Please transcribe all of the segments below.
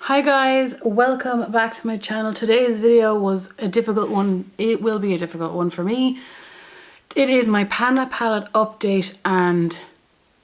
Hi guys, welcome back to my channel. Today's video was a difficult one. It will be a difficult one for me. It is my Pantha palette update and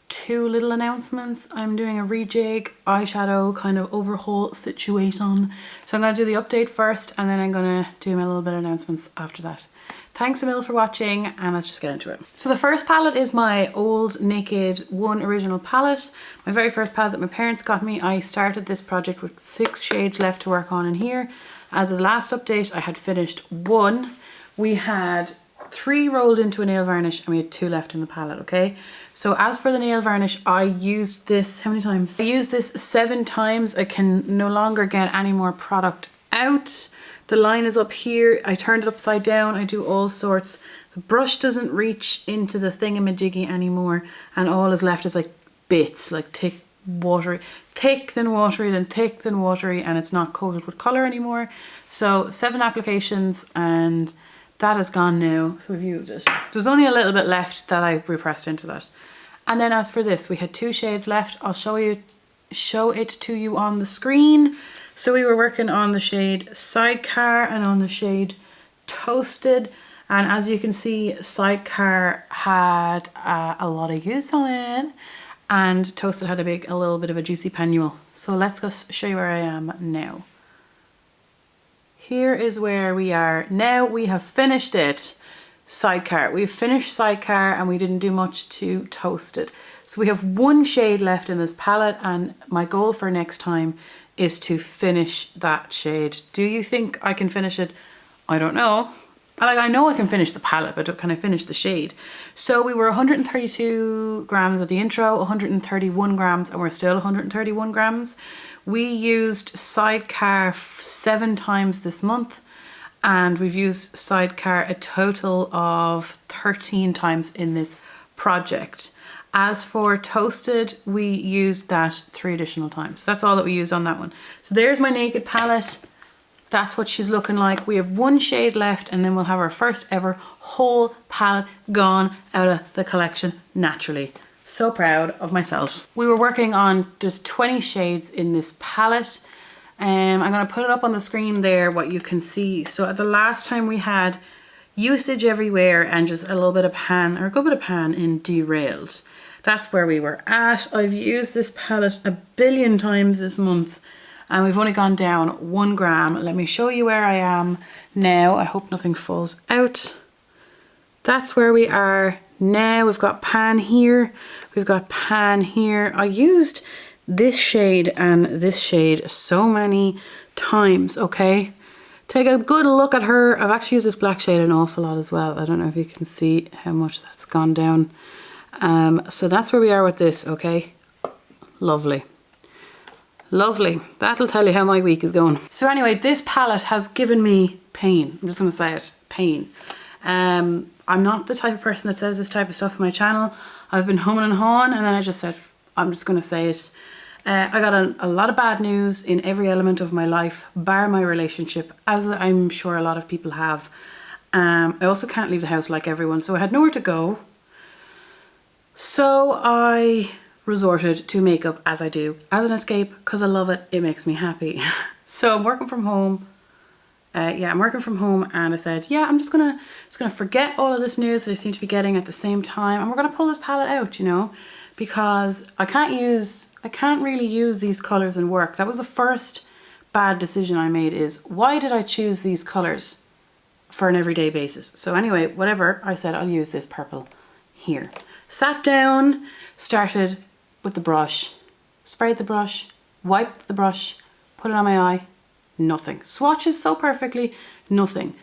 two little announcements. I'm doing a rejig eyeshadow kind of overhaul situation. So I'm going to do the update first and then I'm going to do my little bit of announcements after that. Thanks a mil for watching and let's just get into it. So the first palette is my old Naked One original palette. My very first palette that my parents got me. I started this project with 6 shades left to work on in here. As of the last update, I had finished 1. We had 3 rolled into a nail varnish and we had 2 left in the palette, okay? So as for the nail varnish, I used this, how many times? I used this 7 times. I can no longer get any more product out. The line is up here. I turned it upside down. I do all sorts. The brush doesn't reach into the thingamajiggy anymore. And all is left is like bits, like thick, watery, thick then watery, then thick then watery, and it's not coated with colour anymore. So 7 applications and that is gone now. So we've used it. There's only a little bit left that I repressed into that. And then as for this, we had 2 shades left. I'll show it to you on the screen. So we were working on the shade Sidecar and on the shade Toasted. And as you can see, Sidecar had a lot of use on it. And Toasted had a little bit of a juicy panule. So let's go show you where I am now. Here is where we are now. We have finished it. Sidecar. We've finished Sidecar and we didn't do much to Toasted. So we have 1 shade left in this palette and my goal for next time is to finish that shade. Do you think I can finish it? I don't know. I know I can finish the palette, but can I finish the shade? So we were 132 grams at the intro, 131 grams, and we're still 131 grams. We used Sidecar 7 times this month, and we've used Sidecar a total of 13 times in this project. As for Toasted, we used that 3 additional times. That's all that we used on that one. So there's my Naked palette. That's what she's looking like. We have 1 shade left and then we'll have our first ever whole palette gone out of the collection naturally. So proud of myself. We were working on just 20 shades in this palette. I'm going to put it up on the screen there, what you can see. So at the last time we had Usage Everywhere and just a little bit of pan, or a good bit of pan in Derailed. That's where we were at. I've used this palette a billion times this month and we've only gone down 1 gram. Let me show you where I am now. I hope nothing falls out. That's where we are now. We've got pan here. We've got pan here. I used this shade and this shade so many times, okay? Take a good look at her. I've actually used this black shade an awful lot as well. I don't know if you can see how much that's gone down. So that's where we are with this, okay? Lovely. Lovely. That'll tell you how my week is going. So anyway, this palette has given me pain. I'm just going to say it. Pain. I'm not the type of person that says this type of stuff on my channel. I've been humming and hawing and then I just said, I'm just going to say it. I got a lot of bad news in every element of my life, bar my relationship, as I'm sure a lot of people have. I also can't leave the house like everyone, so I had nowhere to go. So I resorted to makeup as I do, as an escape, because I love it. It makes me happy. So I'm working from home. I'm working from home and I said, yeah, I'm just gonna forget all of this news that I seem to be getting at the same time, and we're gonna pull this palette out, you know, because I can't really use these colors in work. That was the first bad decision I made, is why did I choose these colors for an everyday basis? So anyway, whatever, I said I'll use this purple here. Sat down, started with the brush, sprayed the brush, wiped the brush, put it on my eye, nothing. Swatches so perfectly, nothing.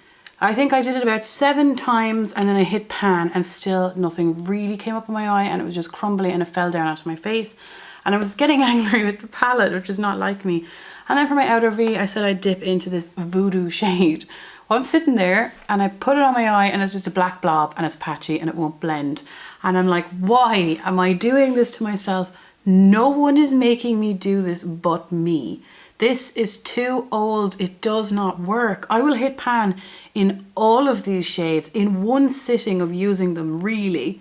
I think I did it about 7 times and then I hit pan and still nothing really came up in my eye, and it was just crumbly and it fell down onto my face. And I was getting angry with the palette, which is not like me. And then for my outer V, I said I'd dip into this Voodoo shade. Well, I'm sitting there and I put it on my eye and it's just a black blob and it's patchy and it won't blend. And I'm like, why am I doing this to myself? No one is making me do this but me. This is too old. It does not work. I will hit pan in all of these shades in one sitting of using them, really,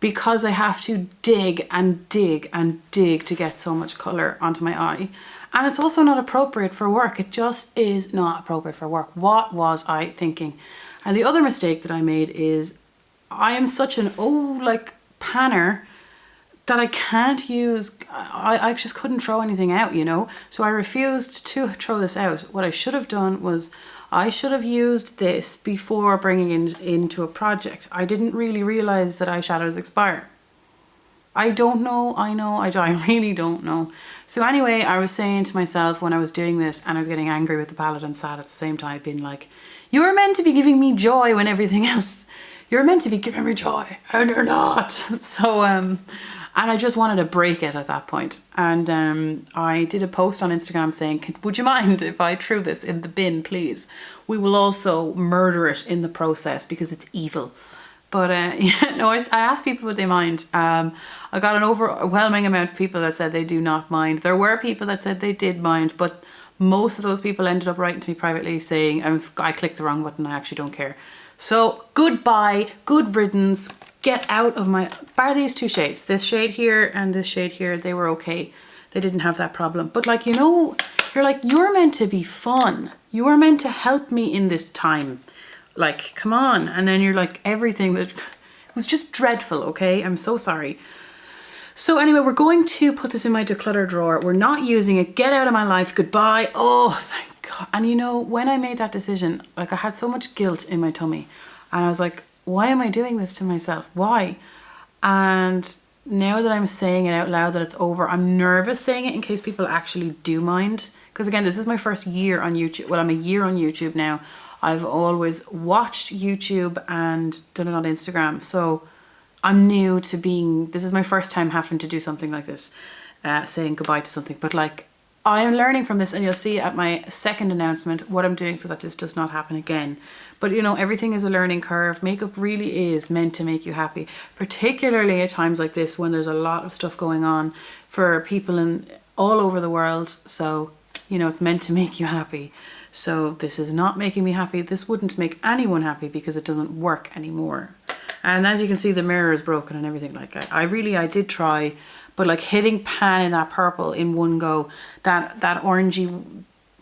because I have to dig and dig and dig to get so much colour onto my eye. And it's also not appropriate for work. It just is not appropriate for work. What was I thinking? And the other mistake that I made is I am such an panner that I can't use, I just couldn't throw anything out, you know? So I refused to throw this out. What I should have done was I should have used this before bringing it into a project. I didn't really realize that eyeshadows expire. I don't know, I really don't know. So anyway, I was saying to myself when I was doing this, and I was getting angry with the palette and sad at the same time, being like, you're meant to be giving me joy when everything else, you're meant to be giving me joy, and you're not. So, and I just wanted to break it at that point. And I did a post on Instagram saying, would you mind if I threw this in the bin, please? We will also murder it in the process because it's evil. But yeah, no, I asked people would they mind. I got an overwhelming amount of people that said they do not mind. There were people that said they did mind, but most of those people ended up writing to me privately saying, I clicked the wrong button, I actually don't care. So goodbye, good riddance, get out of my, bar these two shades, this shade here and this shade here, they were okay. They didn't have that problem. But like, you know, you're meant to be fun. You are meant to help me in this time. Like, come on. And then you're like, everything that was just dreadful, okay? I'm so sorry. So anyway, we're going to put this in my declutter drawer. We're not using it. Get out of my life. Goodbye. Oh, thank God. And you know, when I made that decision, like I had so much guilt in my tummy. And I was like, why am I doing this to myself? Why? And now that I'm saying it out loud that it's over, I'm nervous saying it in case people actually do mind. Because again, this is my first year on YouTube. Well, I'm a year on YouTube now. I've always watched YouTube and done it on Instagram. So I'm new to this is my first time having to do something like this, saying goodbye to something. But like, I am learning from this, and you'll see at my second announcement what I'm doing so that this does not happen again. But you know, everything is a learning curve. Makeup really is meant to make you happy, particularly at times like this when there's a lot of stuff going on for people all over the world. So, you know, it's meant to make you happy. So this is not making me happy. This wouldn't make anyone happy because it doesn't work anymore. And as you can see, the mirror is broken and everything. Like I did try, but like hitting pan in that purple in one go, that orangey,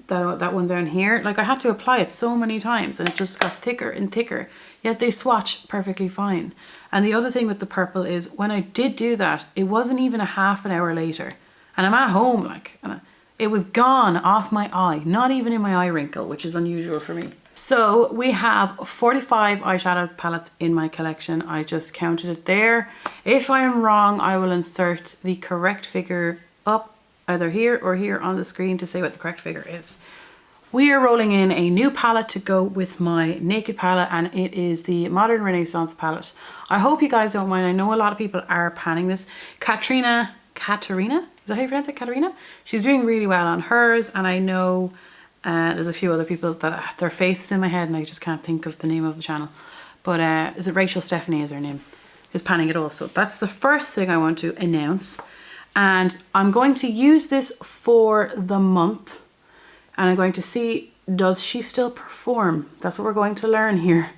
that one down here, like I had to apply it so many times and it just got thicker and thicker, yet they swatch perfectly fine. And the other thing with the purple is when I did do that, it wasn't even a half an hour later and I'm at home, like, and it was gone off my eye, not even in my eye wrinkle, which is unusual for me. So we have 45 eyeshadow palettes in my collection. I just counted it there. If I am wrong, I will insert the correct figure up either here or here on the screen to say what the correct figure is. We are rolling in a new palette to go with my Naked palette, and it is the Modern Renaissance palette. I hope you guys don't mind. I know a lot of people are panning this. Katarina? Is that how you pronounce it? Katarina? She's doing really well on hers, and I know there's a few other people that their faces in my head and I just can't think of the name of the channel. But is it Rachel Stephanie is her name? Is panning it also. That's the first thing I want to announce. And I'm going to use this for the month. And I'm going to see, does she still perform? That's what we're going to learn here.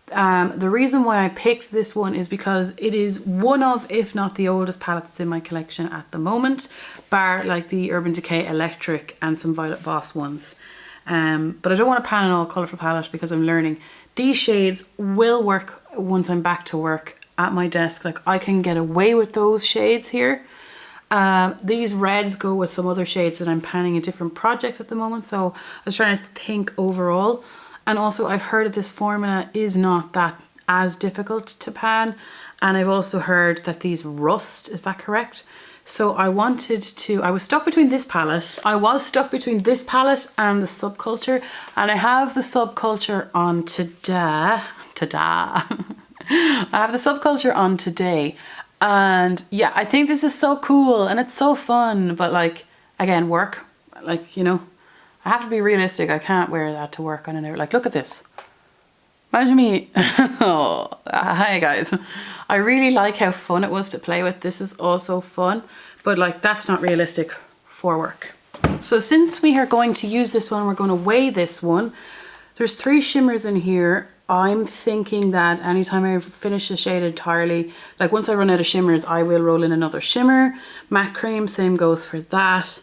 The reason why I picked this one is because it is one of, if not the oldest palette that's in my collection at the moment, bar like the Urban Decay Electric and some Violet Voss ones. But I don't want to pan an all colourful palette because I'm learning. These shades will work once I'm back to work at my desk. Like I can get away with those shades here. These reds go with some other shades that I'm panning in different projects at the moment. So I was trying to think overall. And also I've heard that this formula is not that as difficult to pan. And I've also heard that these rust, is that correct? So I was stuck between this palette. I was stuck between this palette and the Subculture. And I have the Subculture on today. I have the Subculture on today. And yeah, I think this is so cool and it's so fun. But like, again, work, like, you know, I have to be realistic. I can't wear that to work on an hour. Like, look at this. Imagine me. Oh, hi guys. I really like how fun it was to play with. This is also fun, but like that's not realistic for work. So since we are going to use this one, we're going to weigh this one. There's 3 shimmers in here. I'm thinking that anytime I finish the shade entirely, like once I run out of shimmers, I will roll in another shimmer. Matte cream, same goes for that.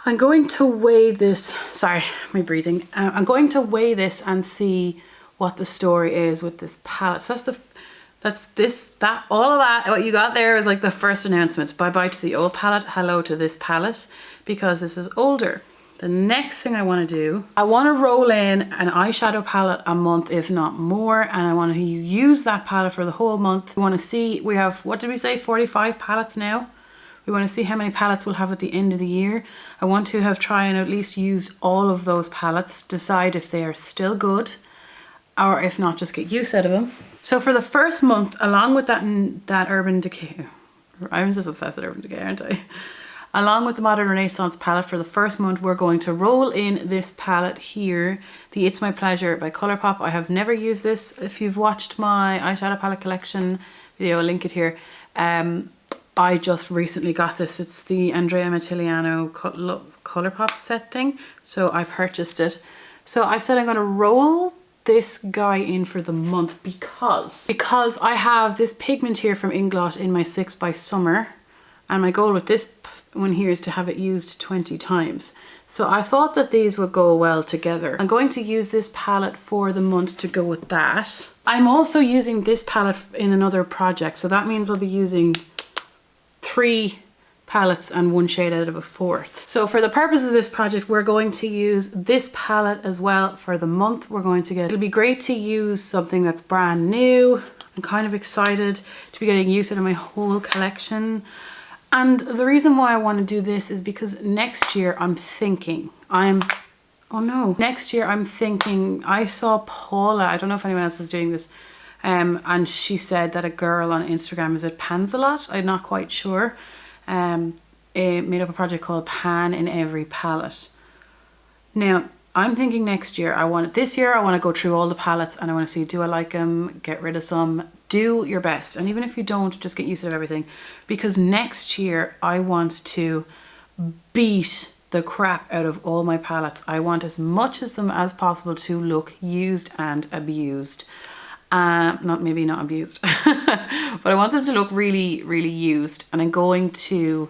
I'm going to weigh this, sorry, my breathing. I'm going to weigh this and see what the story is with this palette. So all of that, what you got there is like the first announcement. Bye-bye to the old palette, hello to this palette, because this is older. The next thing I want to do, I want to roll in an eyeshadow palette a month, if not more, and I want to use that palette for the whole month. We want to see, we have, what did we say, 45 palettes now? We want to see how many palettes we'll have at the end of the year. I want to have tried and at least used all of those palettes, decide if they are still good, or if not, just get use out of them. So for the first month, along with that Urban Decay, I'm just obsessed with Urban Decay, aren't I? Along with the Modern Renaissance palette, for the first month, we're going to roll in this palette here, the It's My Pleasure by Colourpop. I have never used this. If you've watched my eyeshadow palette collection video, I'll link it here. I just recently got this. It's the Andrea Mattiliano Colourpop set thing. So I purchased it. So I said I'm going to roll this guy in for the month because I have this pigment here from Inglot in my 6 by Summer. And my goal with this one here is to have it used 20 times. So I thought that these would go well together. I'm going to use this palette for the month to go with that. I'm also using this palette in another project. So that means I'll be using 3 palettes and 1 shade out of a 4th. So for the purpose of this project, we're going to use this palette as well for the month. It'll be great to use something that's brand new. I'm kind of excited to be getting use out of my whole collection. And the reason why I want to do this is because next year I saw Paula, I don't know if anyone else is doing this, and she said that a girl on Instagram, is it Panzalot? I'm not quite sure. It made up a project called Pan in Every Palette. Now, I'm thinking next year, this year I want to go through all the palettes and I want to see, do I like them, get rid of some, do your best. And even if you don't, just get used to everything. Because next year I want to beat the crap out of all my palettes. I want as much of them as possible to look used and abused. Maybe not abused, but I want them to look really, really used. And I'm going to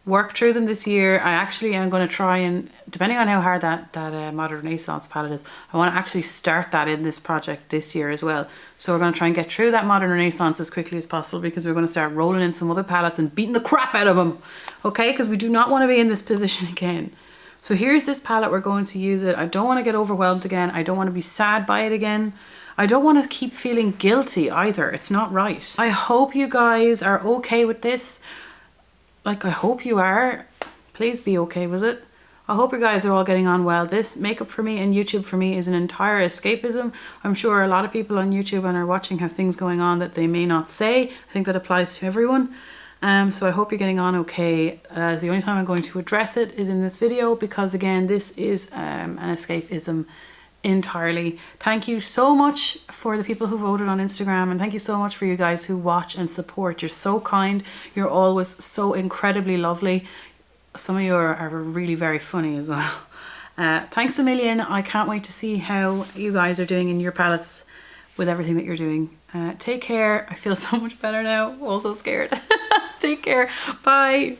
work through them this year. I actually am going to try and, depending on how hard that Modern Renaissance palette is, I want to actually start that in this project this year as well. So we're going to try and get through that Modern Renaissance as quickly as possible, because we're going to start rolling in some other palettes and beating the crap out of them. Okay, because we do not want to be in this position again. So here's this palette, we're going to use it. I don't want to get overwhelmed again. I don't want to be sad by it again. I don't want to keep feeling guilty either. It's not right. I hope you guys are okay with this. Like, I hope you are. Please be okay with it. I hope you guys are all getting on well. This makeup for me and YouTube for me is an entire escapism. I'm sure a lot of people on YouTube and are watching have things going on that they may not say. I think that applies to everyone. So I hope you're getting on okay. The only time I'm going to address it is in this video, because again, this is an escapism entirely. Thank you so much for the people who voted on Instagram, and thank you so much for you guys who watch and support. You're so kind. You're always so incredibly lovely. Some of you are really very funny as well. Thanks a million. I can't wait to see how you guys are doing in your palettes with everything that you're doing. Take care. I feel so much better now. Also scared. Take care. Bye.